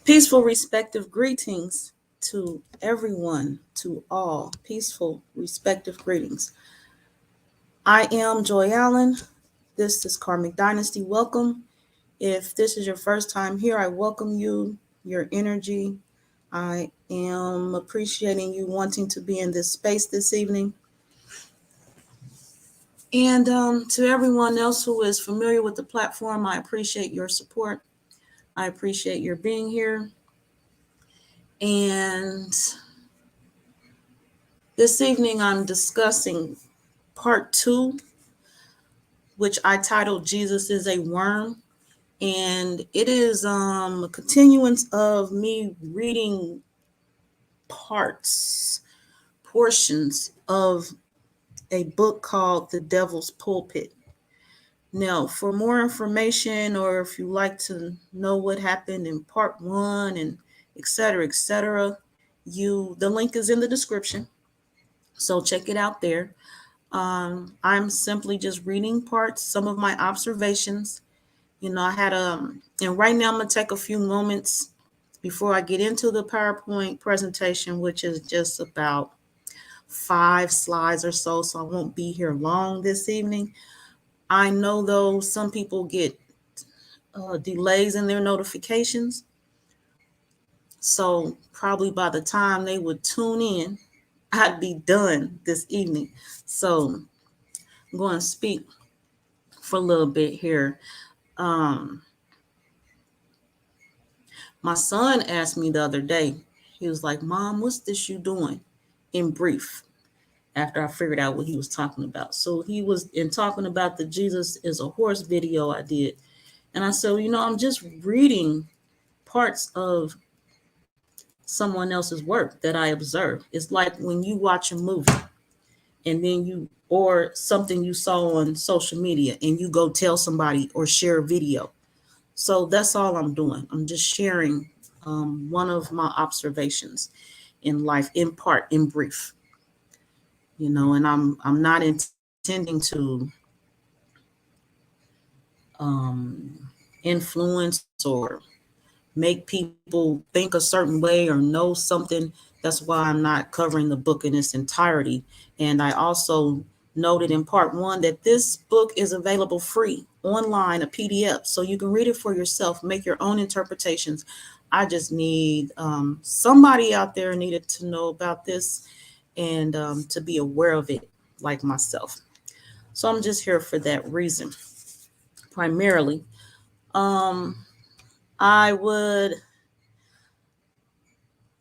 Peaceful, respective greetings to everyone, to all. Peaceful, respective greetings. I am Joy Allen. This is Karmic Dynasty. Welcome. If this is your first time here, I welcome you, your energy. I am appreciating you wanting to be in this space this evening. And to everyone else who is familiar with the platform, I appreciate your support. I appreciate your being here. And this evening, I'm discussing part 2, which I titled Jesus is a Worm. And it is a continuance of me reading portions of a book called The Devil's Pulpit. Now, for more information, or if you like to know what happened in part 1 and etc., the link is in the description. So check it out there. I'm simply just reading some of my observations. I had and right now I'm going to take a few moments before I get into the PowerPoint presentation, which is just about 5 slides or so I won't be here long this evening. I know, though, some people get delays in their notifications. So probably by the time they would tune in, I'd be done this evening. So I'm going to speak for a little bit here. My son asked me the other day, he was like, "Mom, what's this you doing?" In brief, after I figured out what he was talking about. So he was talking about the Jesus is a Horse video I did. And I said, I'm just reading parts of someone else's work that I observed. It's like when you watch a movie and then or something you saw on social media and you go tell somebody or share a video. So that's all I'm doing. I'm just sharing one of my observations in life, in part, in brief. And I'm not intending to influence or make people think a certain way or know something. That's why I'm not covering the book in its entirety. And I also noted in part 1 that this book is available free online, a PDF, so you can read it for yourself, make your own interpretations. I just need somebody out there needed to know about this and to be aware of it, like myself. So I'm just here for that reason, primarily. I would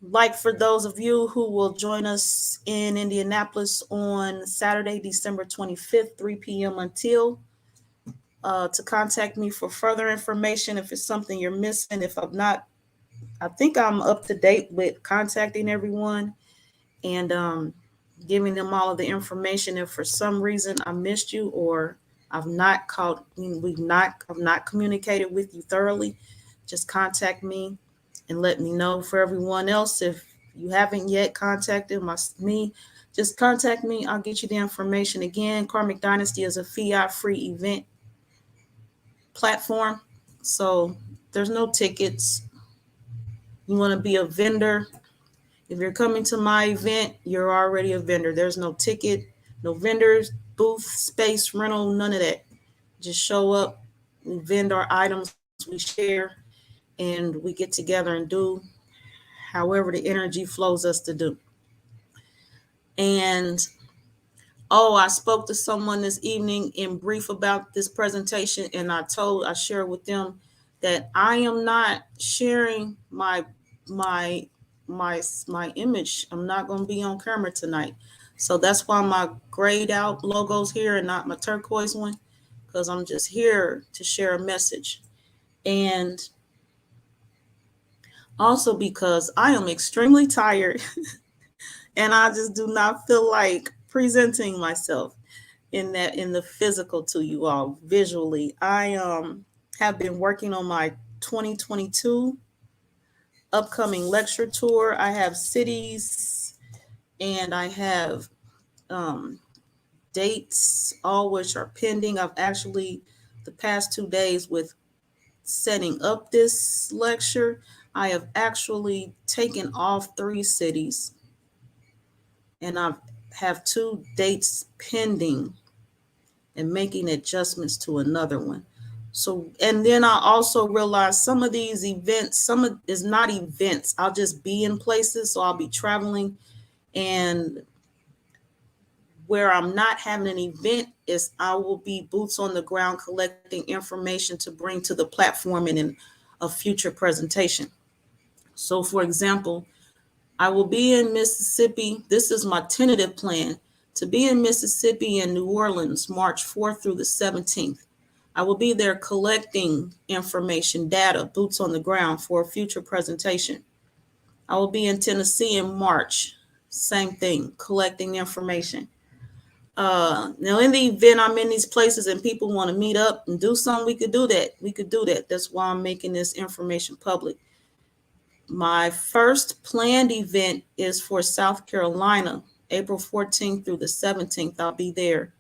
like for those of you who will join us in Indianapolis on Saturday, December 25th, 3 p.m. until, to contact me for further information if it's something you're missing. If I'm not, I think I'm up to date with contacting everyone and giving them all of the information. If for some reason I missed you or I've not communicated with you thoroughly, just contact me and let me know. For everyone else, if you haven't yet contacted me, just contact me. I'll get you the information. Again, Karmic Dynasty is a fiat-free event platform, so there's no tickets. You want to be a vendor. If you're coming to my event, you're already a vendor. There's no ticket, no vendors, booth, space, rental, none of that. Just show up, we vend our items, we share, and we get together and do however the energy flows us to do. And I spoke to someone this evening in brief about this presentation, and I shared with them that I am not sharing my image. I'm not going to be on camera tonight. So that's why my grayed out logo's here and not my turquoise one, because I'm just here to share a message. And also because I am extremely tired and I just do not feel like presenting myself in the physical to you all visually. I have been working on my 2022 upcoming lecture tour. I have cities and I have dates, all which are pending. I've actually, the past 2 days with setting up this lecture, I have actually taken off 3 cities, and I have 2 dates pending and making adjustments to another one. So, and then I also realized some of these events, some of is not events. I'll just be in places. So I'll be traveling, and where I'm not having an event is I will be boots on the ground collecting information to bring to the platform in a future presentation. So for example, I will be in Mississippi. This is my tentative plan to be in Mississippi and New Orleans, March 4th through the 17th. I will be there collecting information, data, boots on the ground for a future presentation. I will be in Tennessee in March. Same thing, collecting information. Now in the event I'm in these places and people want to meet up and do something, we could do that. We could do that. That's why I'm making this information public. My first planned event is for South Carolina, April 14th through the 17th. I'll be there.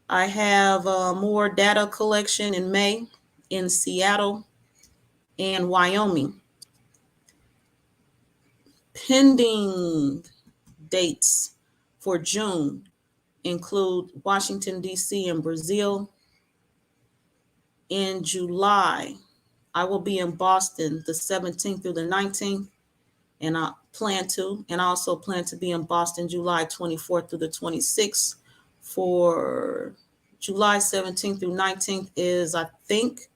I have more data collection in May in Seattle and Wyoming. Pending dates for June include Washington, D.C. and Brazil. In July, I will be in Boston the 17th through the 19th, and I also plan to be in Boston July 24th through the 26th. For July 17th through 19th is, I think,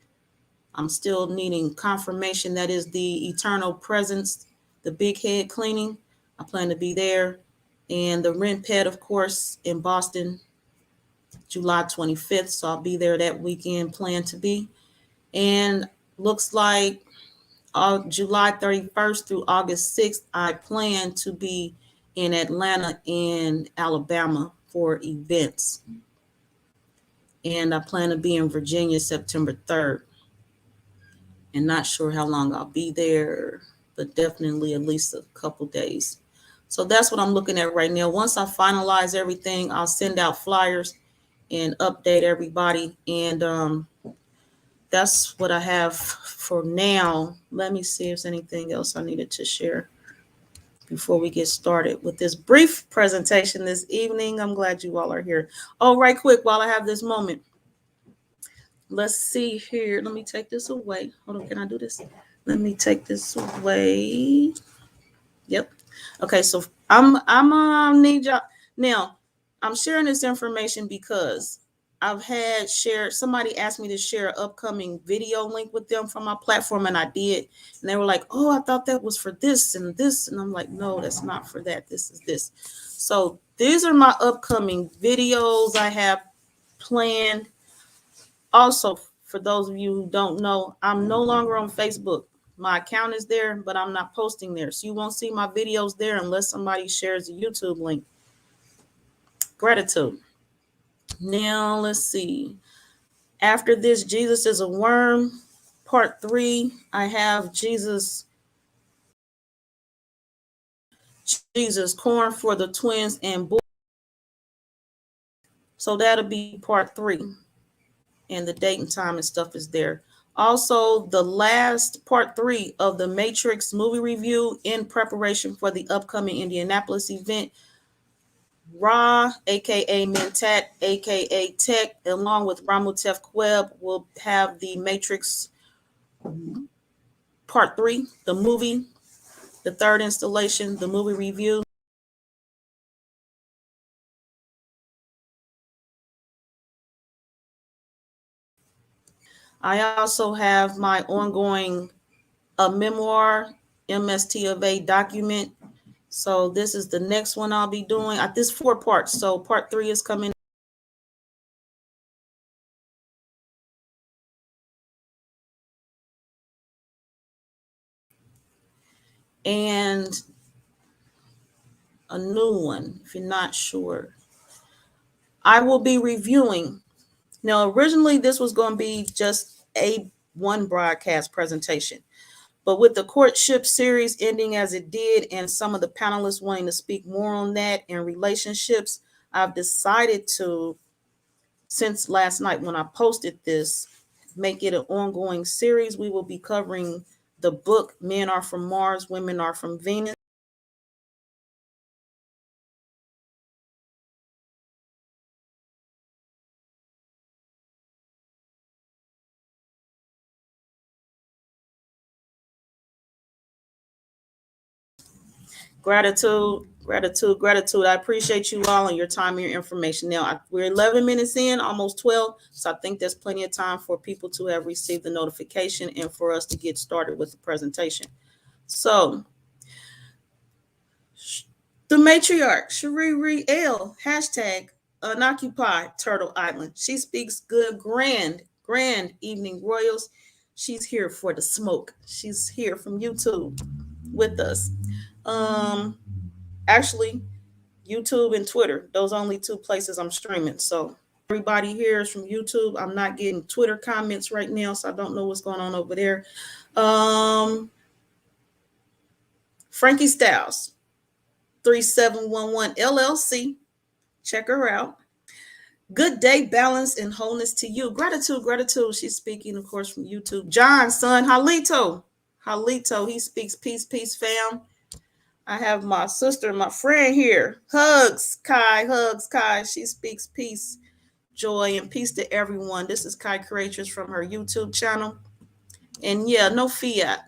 I'm still needing confirmation, that is the Eternal Presence, the big head cleaning. I plan to be there. And the Rent Pet, of course, in Boston, July 25th. So I'll be there that weekend, plan to be. And looks like July 31st through August 6th, I plan to be in Atlanta and Alabama for events. And I plan to be in Virginia September 3rd. And not sure how long I'll be there, but definitely at least a couple days. So that's what I'm looking at right now. Once I finalize everything, I'll send out flyers and update everybody. And that's what I have for now. Let me see if there's anything else I needed to share before we get started with this brief presentation this evening. I'm glad you all are here. Oh, right quick, while I have this moment, let's see here. Let me take this away. Hold on, can I do this? Let me take this away. Yep. Okay, so I'm need y'all now. I'm sharing this information because I've had somebody asked me to share an upcoming video link with them from my platform, and I did. And they were like, oh, I thought that was for this and this. And I'm like, no, that's not for that. This is this. So these are my upcoming videos I have planned. Also, for those of you who don't know, I'm no longer on Facebook. My account is there, but I'm not posting there. So you won't see my videos there unless somebody shares a YouTube link. Gratitude. Now, let's see. After this, Jesus is a Worm, part 3. I have Jesus Corn for the Twins and Bull. So that'll be part 3. And the date and time and stuff is there. Also, the last part 3 of the Matrix movie review in preparation for the upcoming Indianapolis event. Ra, aka Mentat, aka Tech, along with Ramutef Kweb, will have the Matrix part 3, the movie, the third installation, the movie review. I also have my ongoing memoir, MST of A document. So this is the next one I'll be doing. This 4 parts. So part 3 is coming. And a new one, if you're not sure. I will be reviewing. Now, originally this was going to be just one broadcast presentation. But with the courtship series ending as it did, and some of the panelists wanting to speak more on that and relationships, I've decided to, since last night when I posted this, make it an ongoing series. We will be covering the book Men Are From Mars, Women Are From Venus. Gratitude, gratitude, gratitude. I appreciate you all and your time and your information. Now, we're 11 minutes in, almost 12. So I think there's plenty of time for people to have received the notification and for us to get started with the presentation. So, the matriarch, Sheree L, hashtag unoccupied Turtle Island. She speaks good, grand evening royals. She's here for the smoke. She's here from YouTube with us. Actually, YouTube and Twitter, those only two places I'm streaming. So everybody here is from YouTube. I'm not getting Twitter comments right now, so I don't know what's going on over there. Frankie Styles, 3711 LLC. Check her out. Good day, balance, and wholeness to you. Gratitude, gratitude. She's speaking, of course, from YouTube. John's son, Halito, he speaks peace, peace, fam. I have my sister, my friend here. Hugs, Kai. She speaks peace, joy, and peace to everyone. This is Kai Creatress from her YouTube channel. And yeah, no fiat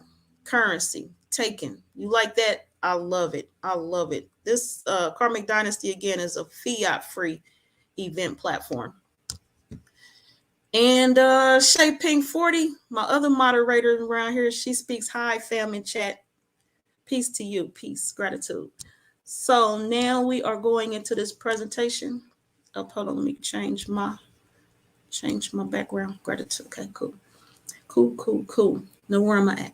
currency taken. You like that? I love it. I love it. This Karmic Dynasty, again, is a fiat-free event platform. And Shay Pink 40, my other moderator around here, she speaks hi, fam, in chat. Peace to you. Peace. Gratitude. So now we are going into this presentation. Oh, hold on. Let me change my background. Gratitude. Okay, cool. Cool. Now where am I at?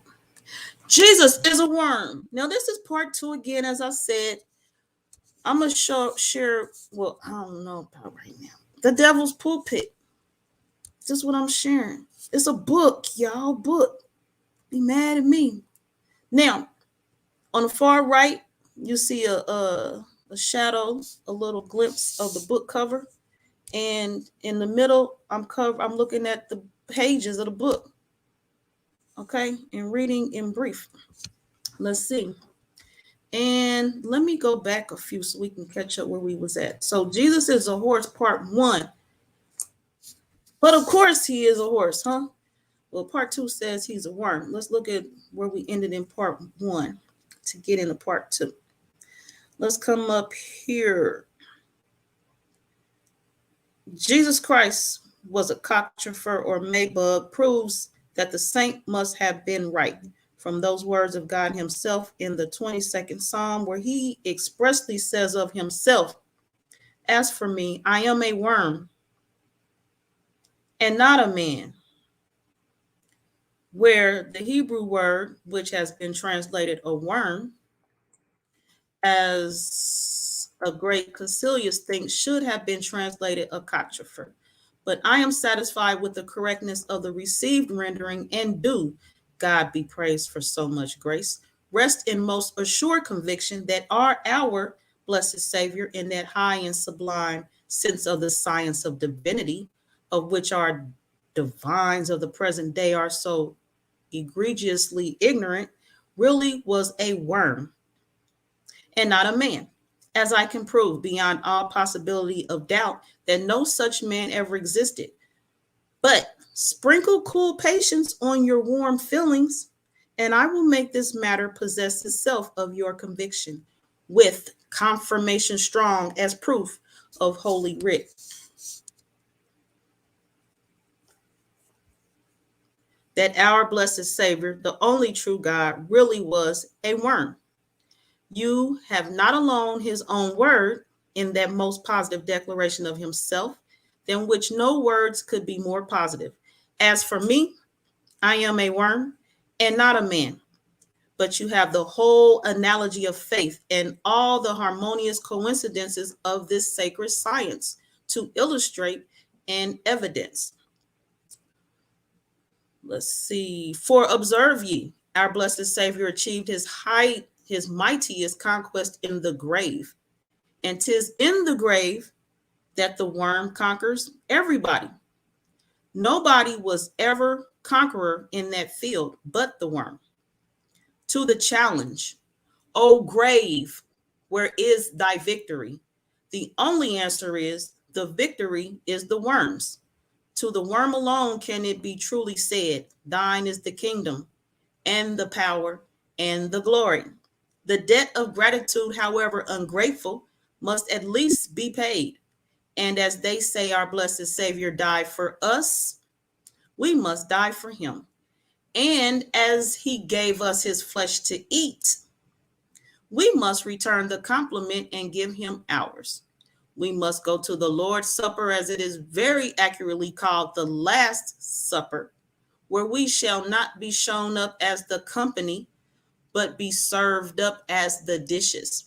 Jesus is a worm. Now this is part 2 again. As I said, I'm going to share, well, I don't know about right now. The Devil's Pulpit. This is what I'm sharing. It's a book, y'all. Book. Be mad at me. Now, on the far right, you see a shadow, a little glimpse of the book cover. And in the middle, I'm looking at the pages of the book. Okay, and reading in brief. Let's see. And let me go back a few so we can catch up where we was at. So Jesus is a horse, part 1. But of course he is a horse, huh? Well, part 2 says he's a worm. Let's look at where we ended in part 1 to get into part 2. Let's come up here. Jesus Christ was a cockchafer or Maybug proves that the saint must have been right from those words of God himself in the 22nd Psalm, where he expressly says of himself, as for me, I am a worm and not a man, where the Hebrew word, which has been translated a worm, as a great Caecilius thinks, should have been translated a cockchafer. But I am satisfied with the correctness of the received rendering, and do, God be praised for so much grace, rest in most assured conviction that our blessed Savior, in that high and sublime sense of the science of divinity, of which our divines of the present day are so egregiously ignorant, really was a worm and not a man, as I can prove beyond all possibility of doubt that no such man ever existed. But sprinkle cool patience on your warm feelings, and I will make this matter possess itself of your conviction, with confirmation strong as proof of holy writ. That our blessed Savior, the only true God, really was a worm. You have not alone his own word in that most positive declaration of himself, than which no words could be more positive. As for me, I am a worm and not a man. But you have the whole analogy of faith and all the harmonious coincidences of this sacred science to illustrate and evidence. Let's see. For observe ye, our blessed Savior achieved his mightiest conquest in the grave. And 'tis in the grave that the worm conquers everybody. Nobody was ever conqueror in that field but the worm. To the challenge, O grave, where is thy victory? The only answer is the victory is the worm's. To the worm alone can it be truly said, thine is the kingdom and the power and the glory. The debt of gratitude, however ungrateful, must at least be paid. And as they say, our blessed Savior died for us, we must die for him. And as he gave us his flesh to eat, we must return the compliment and give him ours. We must go to the Lord's Supper, as it is very accurately called the Last Supper, where we shall not be shown up as the company, but be served up as the dishes,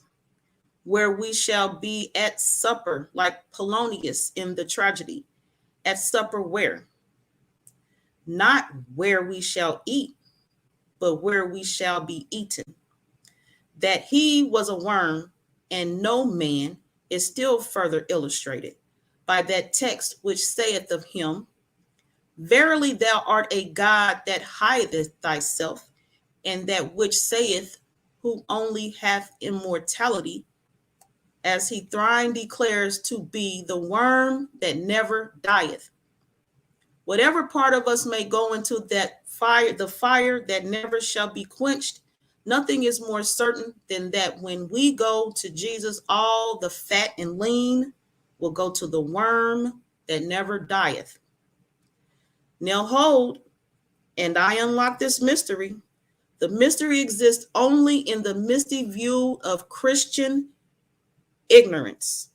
where we shall be at supper, like Polonius in the tragedy. At supper where? Not where we shall eat, but where we shall be eaten. That he was a worm and no man is still further illustrated by that text which saith of him, verily thou art a God that hideth thyself, and that which saith, who only hath immortality, as he thrice declares to be the worm that never dieth. Whatever part of us may go into that fire, the fire that never shall be quenched, nothing is more certain than that when we go to Jesus, all the fat and lean will go to the worm that never dieth. Now hold, and I unlock this mystery. The mystery exists only in the misty view of Christian ignorance,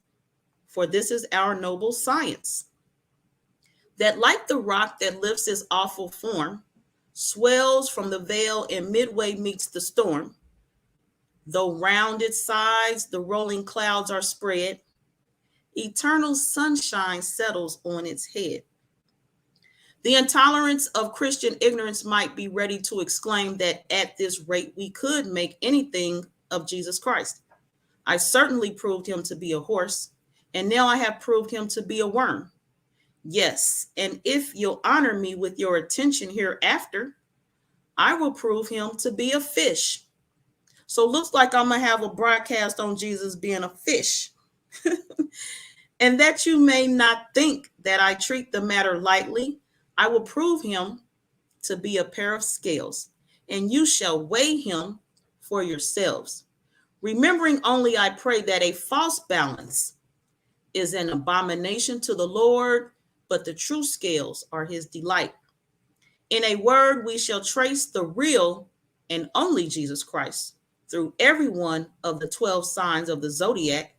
for this is our noble science. That like the rock that lifts its awful form, swells from the veil and midway meets the storm, though round its sides the rolling clouds are spread, eternal sunshine settles on its head. The intolerance of Christian ignorance might be ready to exclaim that at this rate we could make anything of Jesus Christ. I certainly proved him to be a horse, and now I have proved him to be a worm. Yes, and if you'll honor me with your attention hereafter, I will prove him to be a fish. So looks like I'm going to have a broadcast on Jesus being a fish. And that you may not think that I treat the matter lightly, I will prove him to be a pair of scales, and you shall weigh him for yourselves. Remembering only, I pray, that a false balance is an abomination to the Lord, but the true scales are his delight. In a word, we shall trace the real and only Jesus Christ through every one of the 12 signs of the zodiac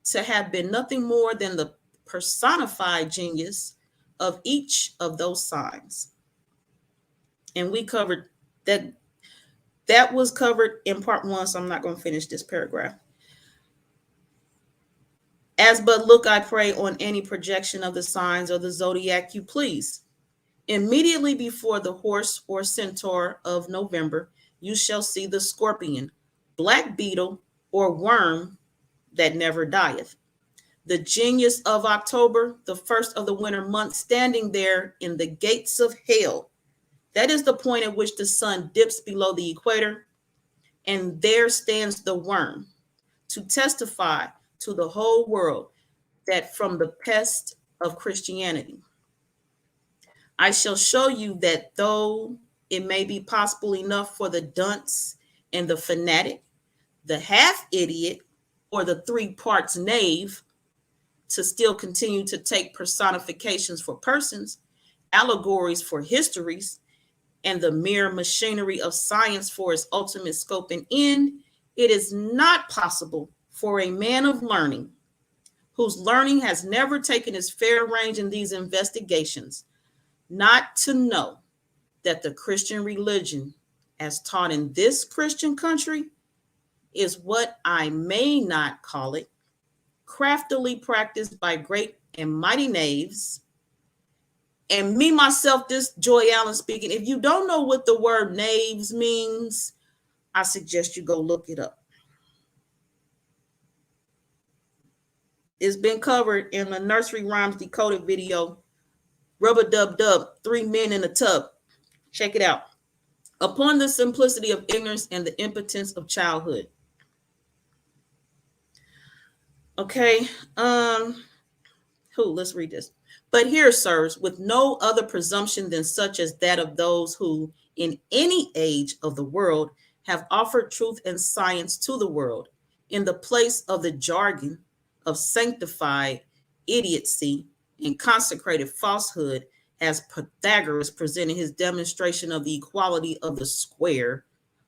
to have been nothing more than the personified genius of each of those signs. And we covered that. That was covered in part 1, so I'm not going to finish this paragraph. As but look, I pray, on any projection of the signs of the zodiac you please. Immediately before the horse or centaur of November, you shall see the scorpion, black beetle, or worm that never dieth. The genius of October, the first of the winter month, standing there in the gates of hell. That is the point at which the sun dips below the equator, and there stands the worm to testify to the whole world that from the pest of Christianity, I shall show you that though it may be possible enough for the dunce and the fanatic, the half idiot, or the 3 parts knave to still continue to take personifications for persons, allegories for histories, and the mere machinery of science for its ultimate scope and end, it is not possible for a man of learning, whose learning has never taken its fair range in these investigations, not to know that the Christian religion, as taught in this Christian country, is what I may not call it, craftily practiced by great and mighty knaves. And me, myself, this Joy Allen speaking. If you don't know what the word knaves means, I suggest you go look it up. It's been covered in the Nursery Rhymes Decoded video, Rubber Dub Dub, 3 Men in a Tub. Check it out. upon the simplicity of ignorance and the impotence of childhood. Okay, let's read this. But here, sirs, with no other presumption than such as that of those who, in any age of the world, have offered truth and science to the world, in the place of the jargon of sanctified idiocy and consecrated falsehood, as Pythagoras presented his demonstration of the equality of the square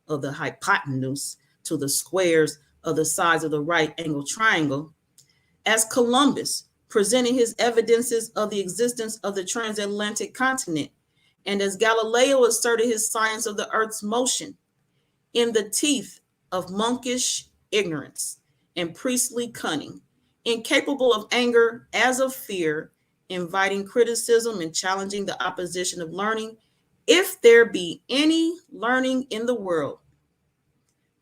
of the hypotenuse to the squares of the sides of the right angle triangle, as Columbus presenting his evidences of the existence of the transatlantic continent, and as Galileo asserted his science of the earth's motion, in the teeth of monkish ignorance and priestly cunning, incapable of anger as of fear, inviting criticism and challenging the opposition of learning, if there be any learning in the world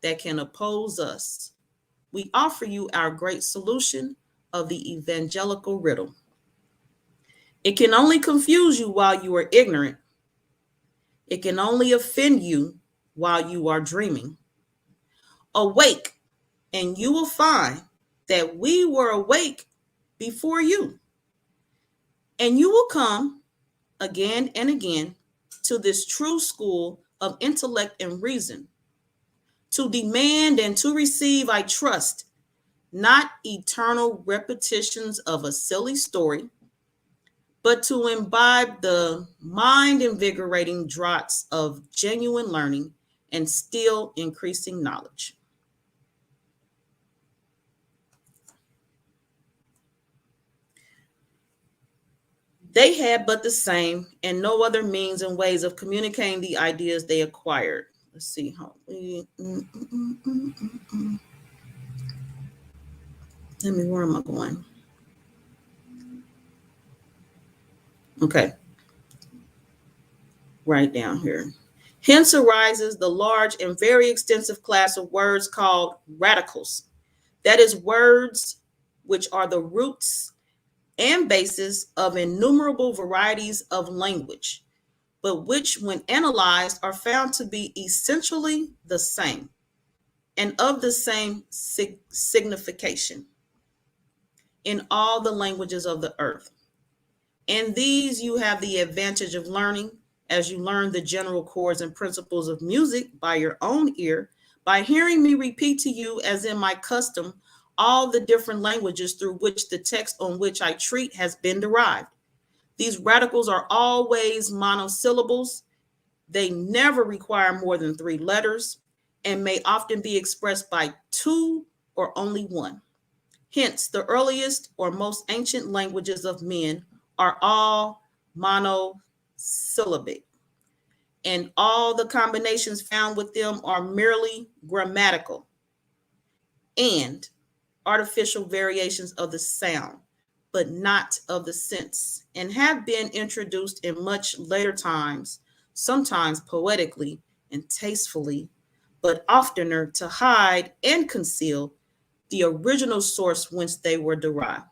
that can oppose us, we offer you our great solution of the evangelical riddle. It can only confuse you while you are ignorant. It can only offend you while you are dreaming. Awake, and you will find that we were awake before you. And you will come again and again to this true school of intellect and reason, to demand and to receive, I trust, not eternal repetitions of a silly story, but to imbibe the mind-invigorating draughts of genuine learning and still increasing knowledge. They had but the same and no other means and ways of communicating the ideas they acquired. Let's see how where am I going? Okay. Right down here. Hence arises the large and very extensive class of words called radicals. That is, words which are the roots and basis of innumerable varieties of language, but which, when analyzed, are found to be essentially the same and of the same signification in all the languages of the earth. In these you have the advantage of learning, as you learn the general chords and principles of music by your own ear, by hearing me repeat to you, as in my custom, all the different languages through which the text on which I treat has been derived. These radicals are always monosyllables. They never require more than 3 letters and may often be expressed by 2 or only 1. Hence, the earliest or most ancient languages of men are all monosyllabic, and all the combinations found with them are merely grammatical and artificial variations of the sound, but not of the sense, and have been introduced in much later times, sometimes poetically and tastefully, but oftener to hide and conceal the original source whence they were derived.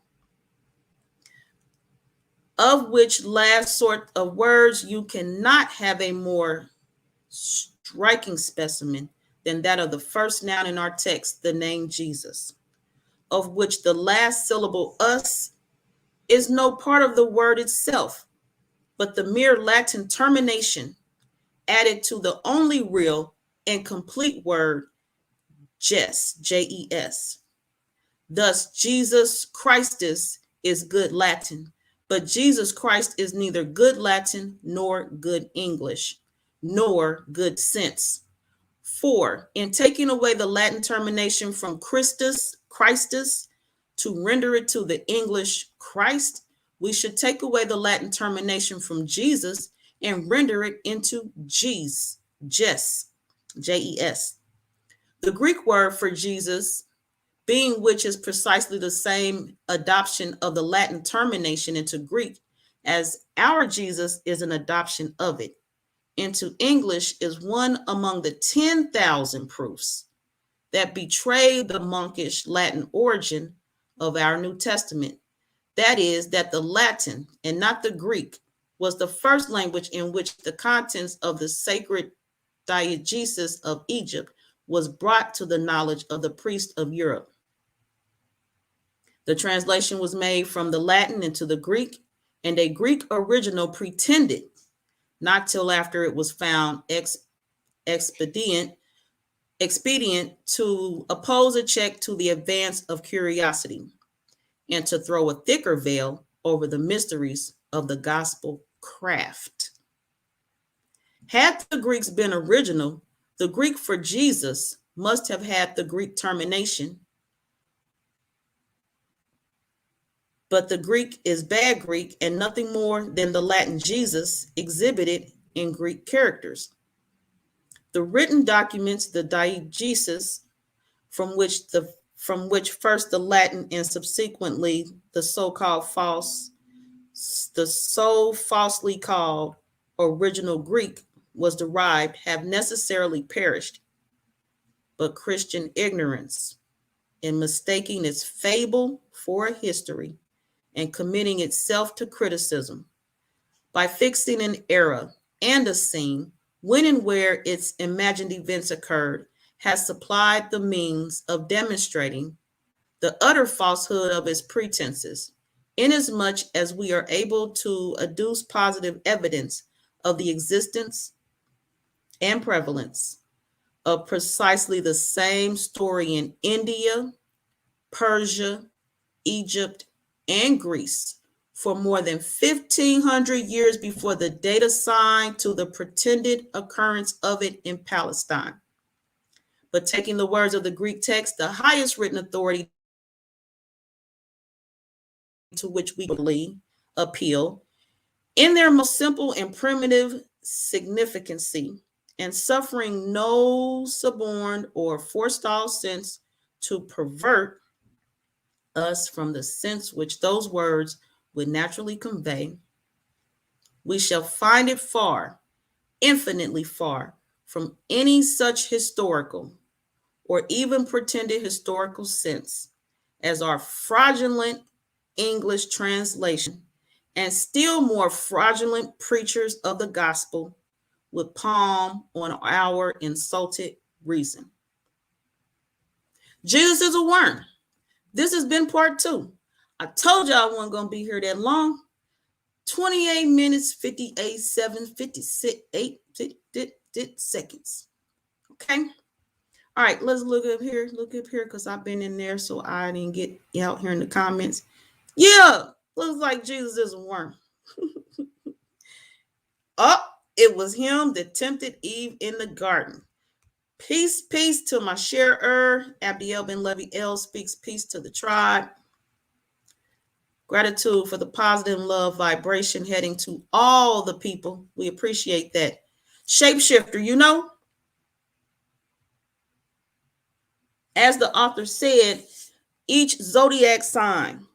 Of which last sort of words you cannot have a more striking specimen than that of the first noun in our text, the name Jesus, of which the last syllable us is no part of the word itself, but the mere Latin termination added to the only real and complete word jes, Jes. Thus, Jesus Christus is good Latin, but Jesus Christ is neither good Latin nor good English, nor good sense. For, in taking away the Latin termination from Christus, to render it to the English Christ, we should take away the Latin termination from Jesus and render it into Jes, Jes. The Greek word for Jesus, being which is precisely the same adoption of the Latin termination into Greek as our Jesus is an adoption of it into English, is one among the 10,000 proofs that betray the monkish Latin origin of our New Testament. That is, that the Latin and not the Greek was the first language in which the contents of the sacred diegesis of Egypt was brought to the knowledge of the priests of Europe. The translation was made from the Latin into the Greek, and a Greek original pretended, not till after it was found expedient to oppose a check to the advance of curiosity and to throw a thicker veil over the mysteries of the gospel craft. Had the Greeks been original, the Greek for Jesus must have had the Greek termination, but the Greek is bad Greek and nothing more than the Latin Jesus exhibited in Greek characters. The written documents, the diegesis, from which first the Latin and subsequently the so falsely called original Greek was derived, have necessarily perished. But Christian ignorance, in mistaking its fable for a history and committing itself to criticism, by fixing an era and a scene when and where its imagined events occurred, has supplied the means of demonstrating the utter falsehood of its pretenses, inasmuch as we are able to adduce positive evidence of the existence and prevalence of precisely the same story in India, Persia, Egypt, and Greece for more than 1,500 years before the date assigned to the pretended occurrence of it in Palestine. But taking the words of the Greek text, the highest written authority to which we appeal, in their most simple and primitive significancy, and suffering no suborned or forestalled sense to pervert us from the sense which those words would naturally convey, we shall find it far, infinitely far, from any such historical or even pretended historical sense as our fraudulent English translation and still more fraudulent preachers of the gospel would palm on our insulted reason. Jesus is a worm. This has been part 2. I told you I wasn't going to be here that long. 28 minutes, 58 seconds. Okay. All right, let's look up here. Look up here because I've been in there, so I didn't get out here in the comments. Yeah, looks like Jesus is a worm. Oh, it was him that tempted Eve in the garden. Peace to my sharer. Abdiel Ben Levi L speaks peace to the tribe. Gratitude for the positive love vibration heading to all the people. We appreciate that. Shapeshifter, you know, as the author said, each zodiac sign,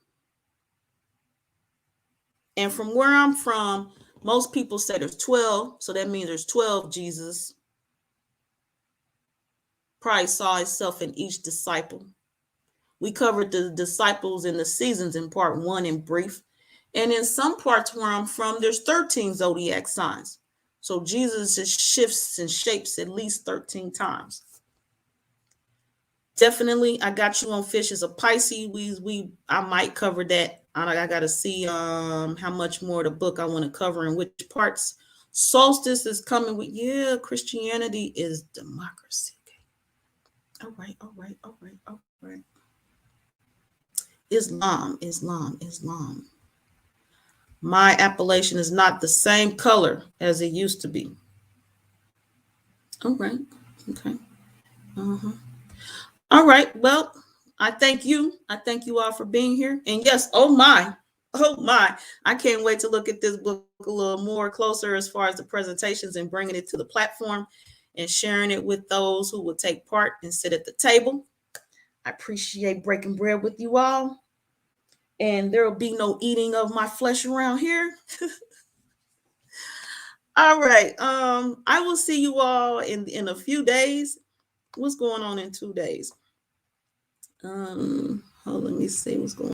and from where I'm from, most people say there's 12, so that means there's 12 Jesus. Probably saw itself in each disciple. We covered the disciples and the seasons in part 1 in brief. And in some parts where I'm from, there's 13 zodiac signs. So Jesus just shifts and shapes at least 13 times. Definitely, I got you on fish as a Pisces. I might cover that. I got to see how much more of the book I want to cover and which parts. Solstice is coming with, Christianity is democracy. All right. Islam. My appellation is not the same color as it used to be. All right. Okay. All right. Well, I thank you. I thank you all for being here. And yes, oh my, I can't wait to look at this book a little more closer as far as the presentations and bringing it to the platform and sharing it with those who will take part and sit at the table. I appreciate breaking bread with you all. And there will be no eating of my flesh around here. All right. I will see you all in a few days. What's going on in 2 days? Let me see what's going on.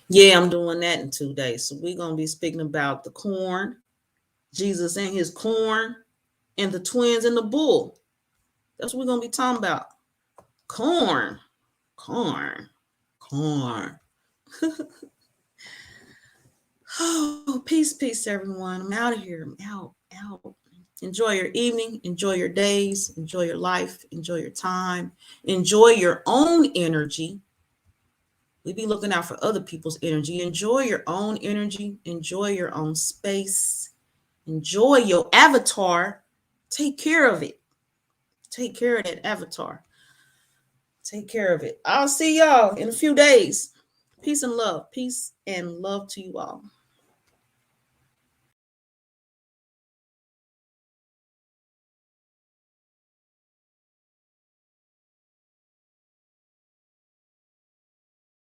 Yeah, I'm doing that in 2 days. So we're going to be speaking about the corn, Jesus and his corn, and the twins and the bull. That's what we're going to be talking about. Corn, corn, corn. Oh, peace, everyone. I'm out of here. I'm out. Enjoy your evening. Enjoy your days. Enjoy your life. Enjoy your time. Enjoy your own energy. We be looking out for other people's energy. Enjoy your own energy. Enjoy your own space. Enjoy your avatar. Take care of it. Take care of that avatar. Take care of it. I'll see y'all in a few days. Peace and love. Peace and love to you all.